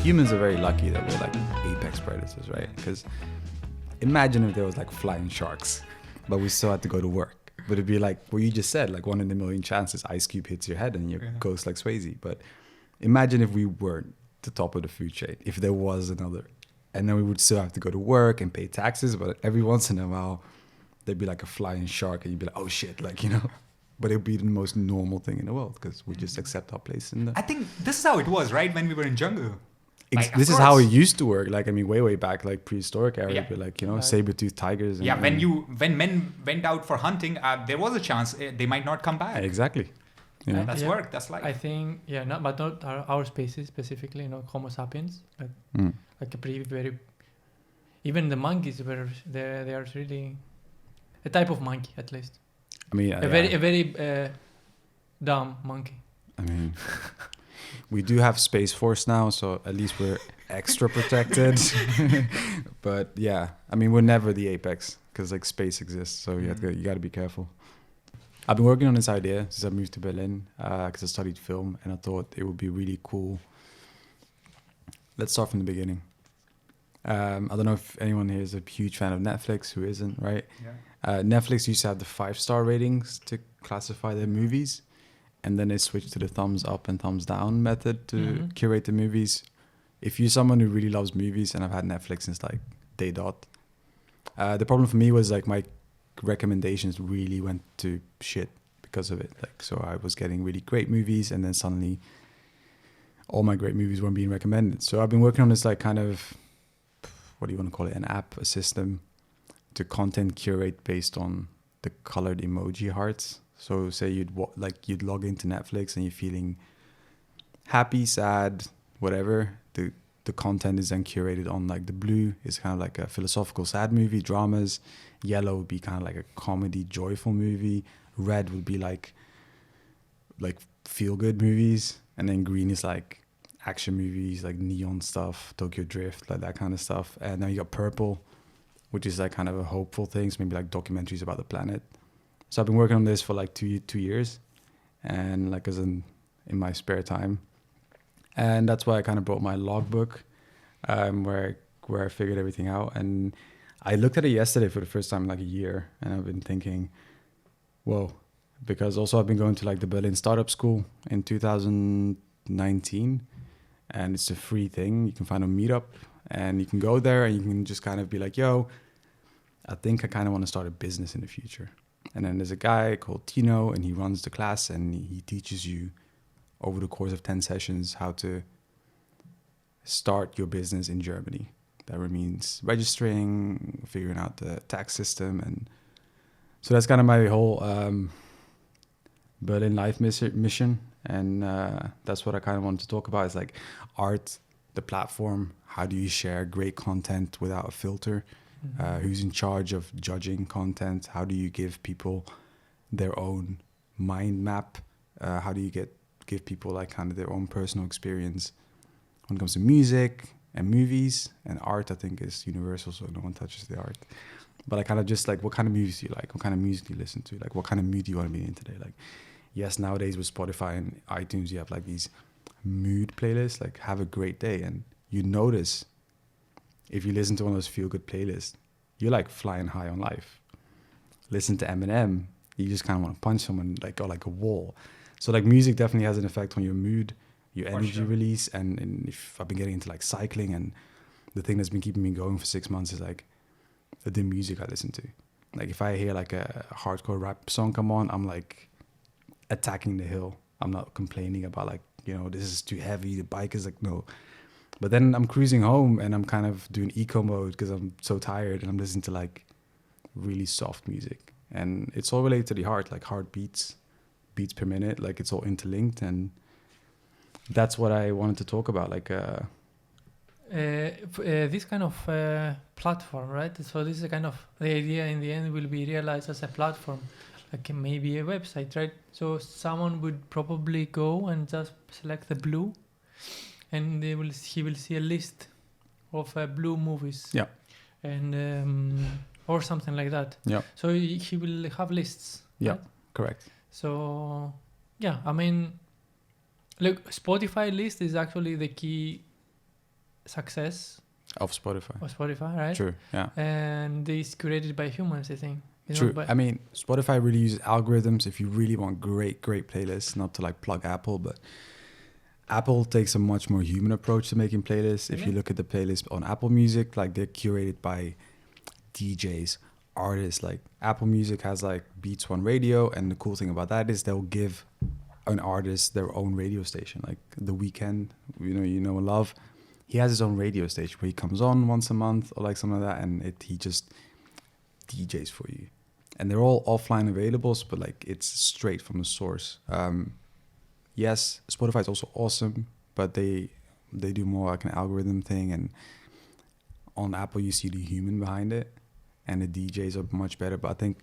humans are very lucky that we're like apex predators, right? Because imagine if there was like flying sharks, but we still had to go to work. But it'd be like what you just said, like 1 in a million chances Ice Cube hits your head and you ghost like Swayze. But imagine if we weren't the top of the food chain, if there was another, and then we would still have to go to work and pay taxes. But every once in a while, there'd be like a flying shark and you'd be like, oh shit, like, you know. But it'd be the most normal thing in the world because we just accept our place in the... I think this is how it was, right? When we were in jungle. Like, this is how it used to work. Like, I mean, way back, like prehistoric era, Yeah. But like, you know, saber-toothed tigers. And, Yeah, when men went out for hunting, there was a chance they might not come back. Exactly. You know? That's work. That's life. I think, but not our species specifically, you know, Homo sapiens. Like a pretty, very... Even the monkeys were, they are really... A type of monkey, at least. I mean, a very dumb monkey. I mean, we do have Space Force now, so at least we're extra protected. But yeah, I mean, we're never the apex because like space exists, so you got to be careful. I've been working on this idea since I moved to Berlin because I studied film, and I thought it would be really cool. Let's start from the beginning. I don't know if anyone here is a huge fan of Netflix. Who isn't, right? Yeah. Netflix used to have the 5-star ratings to classify their movies, and then they switched to the thumbs up and thumbs down method to curate the movies. If you're someone who really loves movies, and I've had Netflix since like day dot, the problem for me was like my recommendations really went to shit because of it. Like, so I was getting really great movies, and then suddenly all my great movies weren't being recommended. So I've been working on this like kind of, what do you want to call it, an app, a system to content curate based on the colored emoji hearts. So say you'd log into Netflix and you're feeling happy, sad, whatever. The content is then curated on like the blue is kind of like a philosophical sad movie, dramas. Yellow would be kind of like a comedy, joyful movie. Red would be like feel good movies, and then green is like action movies, like neon stuff, Tokyo Drift, like that kind of stuff. And then you got purple, which is like kind of a hopeful things, maybe like documentaries about the planet. So I've been working on this for like two years, and like as in my spare time. And that's why I kind of brought my logbook, where I figured everything out. And I looked at it yesterday for the first time in like a year, and I've been thinking, whoa, because also I've been going to like the Berlin Startup School in 2019, and it's a free thing. You can find a meetup, and you can go there and you can just kind of be like, yo, I think I kind of want to start a business in the future. And then there's a guy called Tino, and he runs the class, and he teaches you over the course of 10 sessions how to start your business in Germany. That means registering, figuring out the tax system. And so that's kind of my whole Berlin life mission. And that's what I kind of wanted to talk about, is like art, the platform. How do you share great content without a filter? Who's in charge of judging content? How do you give people their own mind map? How do you give people like kind of their own personal experience when it comes to music and movies? And art, I think, is universal, so no one touches the art. But I kind of just like, what kind of music do you like? What kind of music do you listen to? Like, what kind of mood do you want to be in today? Like, yes, nowadays with Spotify and iTunes, you have like these mood playlists, like have a great day. And you notice if you listen to one of those feel-good playlists, you're like flying high on life. Listen to Eminem, you just kind of want to punch someone or like a wall. So like music definitely has an effect on your mood, your energy release. And if I've been getting into like cycling, and the thing that's been keeping me going for 6 months is like the music I listen to. Like if I hear like a hardcore rap song come on, I'm like attacking the hill. I'm not complaining about like, you know, this is too heavy, the bike is like, no. But then I'm cruising home and I'm kind of doing eco mode because I'm so tired, and I'm listening to like really soft music. And it's all related to the heart, like heartbeats, beats per minute, like it's all interlinked. And that's what I wanted to talk about, like this kind of platform, right? So this is a kind of, the idea in the end will be realized as a platform, like maybe a website, right? So someone would probably go and just select the blue, and he will see a list of blue movies. Yeah. And or something like that. Yeah. So he will have lists. Yeah, right? correct. So yeah, I mean, look, Spotify list is actually the key success Of Spotify. of Spotify, right? True. Yeah. And it's curated by humans, I think. True. I mean, Spotify really uses algorithms if you really want great playlists, not to like plug Apple, but Apple takes a much more human approach to making playlists. If you look at the playlist on Apple Music, like they're curated by DJs, artists. Like Apple Music has like Beats One Radio, and the cool thing about that is they'll give an artist their own radio station. Like The Weeknd, Love, he has his own radio station where he comes on once a month or like something like that, and he just DJs for you. And they're all offline available, but like it's straight from the source. Yes, Spotify is also awesome, but they do more like an algorithm thing, and on Apple you see the human behind it, and the DJs are much better. But I think,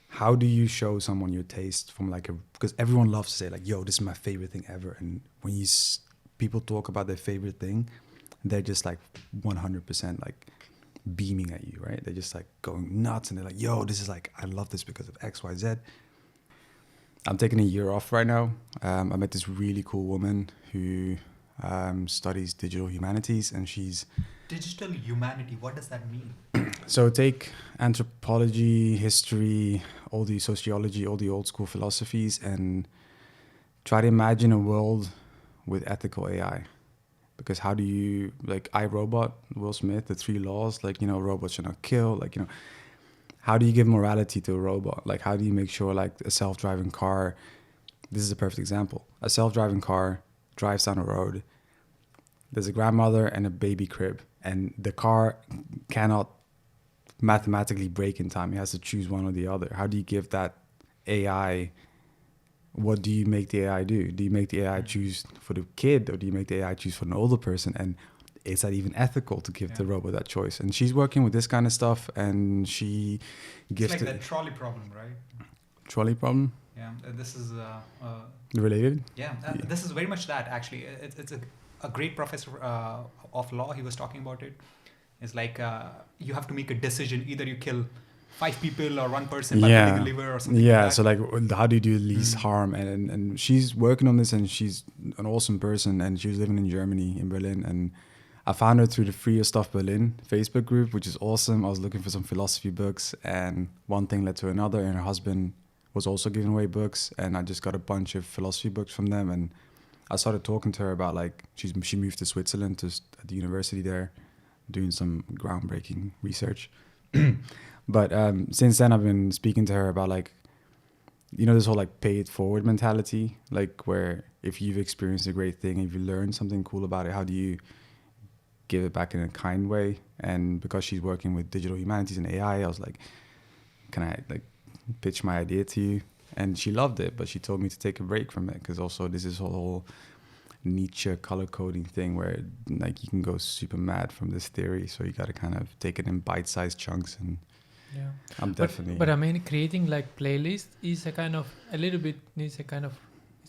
how do you show someone your taste from like because everyone loves to say like, yo, this is my favorite thing ever, and when people talk about their favorite thing, they're just like 100% like beaming at you, right? They're just like going nuts, and they're like, yo, this is like, I love this because of X, Y, Z. I'm taking a year off right now. I met this really cool woman who studies digital humanities, and she's... Digital humanity, what does that mean? So take anthropology, history, all the sociology, all the old school philosophies, and try to imagine a world with ethical AI. Because how do you, like iRobot, Will Smith, the 3 laws, like, robots should not kill, like, how do you give morality to a robot? Like, how do you make sure, like, a self-driving car, this is a perfect example. A self-driving car drives down a road. There's a grandmother and a baby crib, and the car cannot mathematically brake in time. It has to choose one or the other. How do you give that AI, what do you make the AI do? Do you make the AI choose for the kid, or do you make the AI choose for an older person? And is that even ethical to give the robot that choice? And she's working with this kind of stuff, and she gives... It's like that trolley problem, right? Trolley problem? Yeah, this is... related? Yeah, this is very much that, actually. It's a great professor of law, he was talking about it. It's like you have to make a decision. Either you kill 5 people or 1 person by putting a liver or something like that. So like, how do you do the least harm? And she's working on this, and she's an awesome person, and she was living in Germany, in Berlin, and I found her through the Free Your Stuff Berlin Facebook group, which is awesome. I was looking for some philosophy books, and one thing led to another, and her husband was also giving away books, and I just got a bunch of philosophy books from them, and I started talking to her about, like, she moved to Switzerland at the university there, doing some groundbreaking research. But since then, I've been speaking to her about, like, this whole, like, pay it forward mentality, like, where if you've experienced a great thing, if you learned something cool about it, how do you give it back in a kind way? And because she's working with digital humanities and AI, I was like, can I, like, pitch my idea to you? And she loved it, but she told me to take a break from it, because also this is a whole Nietzsche color coding thing where, like, you can go super mad from this theory, so you got to kind of take it in bite-sized chunks. And I'm definitely... But I mean, creating, like, playlist is a kind of, it's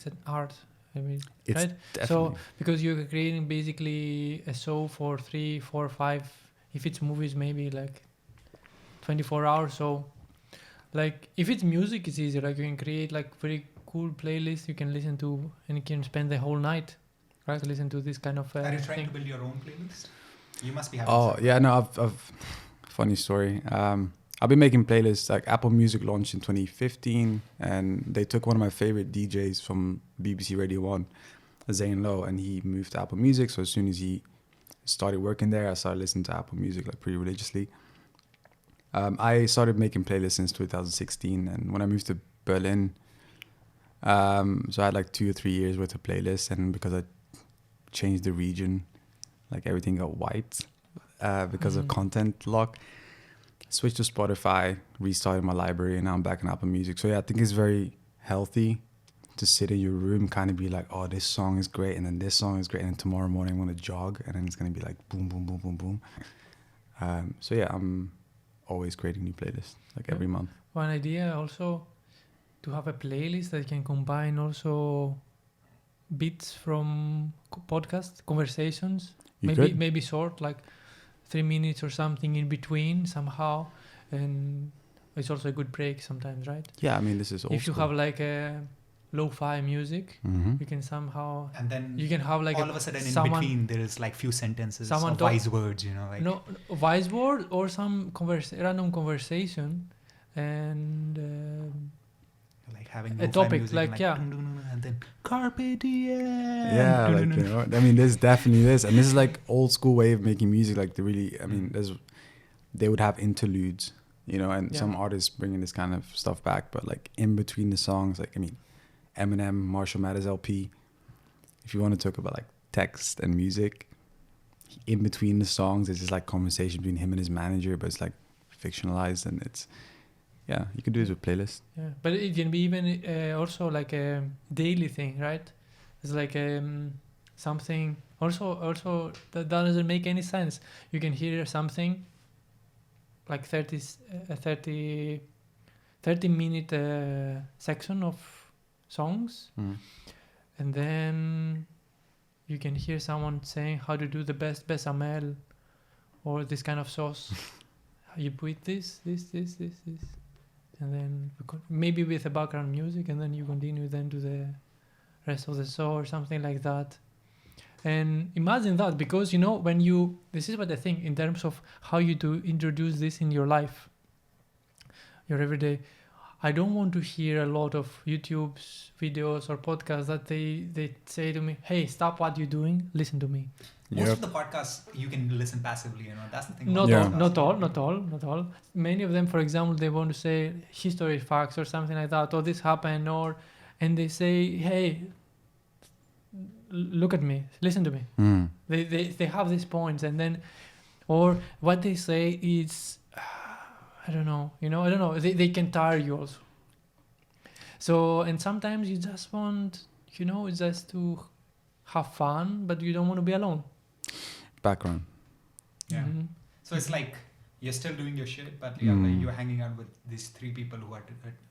an art. I mean, it's right? definitely... So, because you're creating basically a show for 3, 4, 5, if it's movies, maybe like 24 hours. So, like, if it's music, it's easier. Like, you can create, like, very cool playlists you can listen to, and you can spend the whole night, right? Listen to this kind of Are you trying to build your own playlist? You must be having I've funny story. I've been making playlists. Like, Apple Music launched in 2015, and they took one of my favorite DJs from BBC Radio 1, Zane Lowe, and he moved to Apple Music. So as soon as he started working there, I started listening to Apple Music, like, pretty religiously. I started making playlists since 2016, and when I moved to Berlin, so I had like 2 or 3 years worth of playlists, and because I changed the region, like, everything got wiped because of content lock. Switched to Spotify, restarted my library, and now I'm back in Apple Music. So yeah, I think it's very healthy to sit in your room, kind of be like, oh, this song is great, and then this song is great, and then tomorrow morning I'm going to jog, and then it's going to be like boom, boom, boom, boom, boom. So yeah, I'm always creating new playlists, like every month. One idea also to have a playlist that can combine also bits from podcast conversations, maybe short, like 3 minutes or something in between somehow, and it's also a good break sometimes, right? Yeah, I mean, this is also... If you have like a lo-fi music, Mm-hmm. you can somehow And then you can have like all of a sudden in someone- between there is like few sentences someone or talk- wise words, you know, like no wise word or some random conversation and like having a lo-fi topic, music like, and yeah. and then carpe diem. Yeah, like, you know, I mean, there's definitely this, and this is like old school way of making music. Like, they really, I mean, they would have interludes, you know, and Yeah. some artists bringing this kind of stuff back, but like in between the songs, like, I mean, Eminem, Marshall Mathers LP. If you want to talk about like text and music, in between the songs, it's just like conversation between him and his manager, but it's like fictionalized, and it's, yeah, you could do this with playlists. Yeah, but it can be even also like a daily thing, right? It's like something also that doesn't make any sense. You can hear something like 30 minute section of songs, and then you can hear someone saying how to do the best bechamel or this kind of sauce. You put this, and then maybe with the background music, and then you continue then to the rest of the show or something like that. And imagine that, because you know, when you, this is what I think in terms of how you do introduce this in your life, your everyday. I don't want to hear a lot of YouTube's videos or podcasts that they say to me, hey, stop what you're doing, listen to me. Most of the podcasts you can listen passively, you know, that's the thing. Not about all, podcasts. not all. Many of them, for example, they want to say history facts or something like that, or this happened, and they say, hey, look at me, listen to me. They have these points, and then, or what they say is, I don't know, they can tire you also. So, and sometimes you just want, just to have fun, but you don't want to be alone. Background. Yeah. Mm-hmm. So it's like you're still doing your shit, but you're hanging out with these three people who are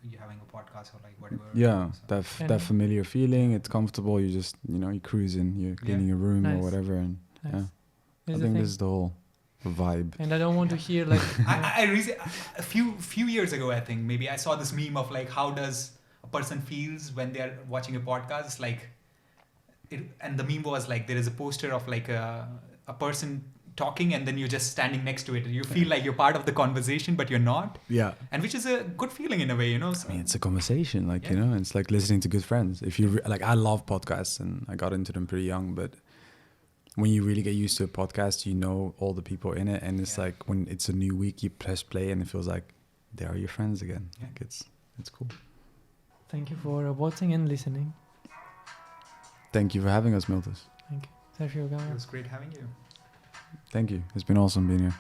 you're having a podcast or like whatever. Yeah, So. that familiar feeling. It's comfortable. You just, you're cruising. You're cleaning your room or whatever, and Nice. I think this is the whole vibe. And I don't want to hear like a few years ago, I think maybe I saw this meme of like how does a person feels when they're watching a podcast. It's like, and the meme was like there is a poster of like a person talking, and then you're just standing next to it, and you feel like you're part of the conversation, but you're not. Yeah. And which is a good feeling in a way, So, I mean, it's a conversation, like, it's like listening to good friends. If you like, I love podcasts, and I got into them pretty young, but when you really get used to a podcast, you know all the people in it, and it's like when it's a new week, you press play, and it feels like they are your friends again. Yeah. Like it's cool. Thank you for watching and listening. Thank you for having us, Miltos. Thank you. It was great having you. Thank you. It's been awesome being here.